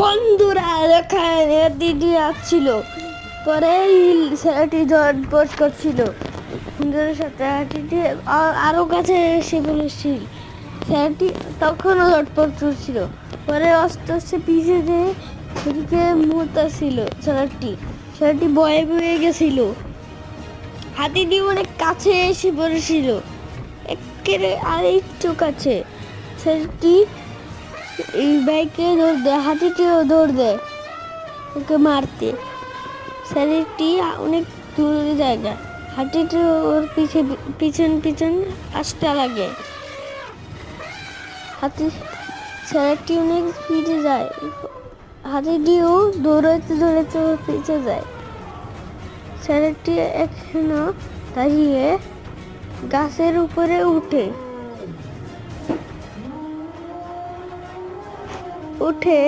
বন্ধুরা এখানে দিদি আসছিল, পরে ছেলেটি ঝটপট করছিল বন্ধুদের সাথে হাঁটিতে, আরো কাছে এসে বলেছিল। ছেলেটি তখনও ঝটপট করছিল, পরে আস্তে আস্তে পিছিয়ে যেয়ে সেদিকে মুহূর্ত ছেলেটি ভয়ে পেয়ে গেছিল। হাতিটি অনেক কাছে এসে পড়েছিল, একেবারে আর একটু কাছে। ছেলেটি এই বাইকে দৌড় দেয়, হাতিটিও দৌড় দেয় ওকে মারতে। ছেলেটি অনেক দূরের জায়গা, হাতিটি ওর পিছন পিছন আসতে লাগে। ছেলেটি অনেক স্পিডে যায়, হাতিটিও দৌড়াতে দৌড়াতে ওর পিছে যায়। ছেলেটি এখনো দাঁড়িয়ে গাছের উপরে উঠে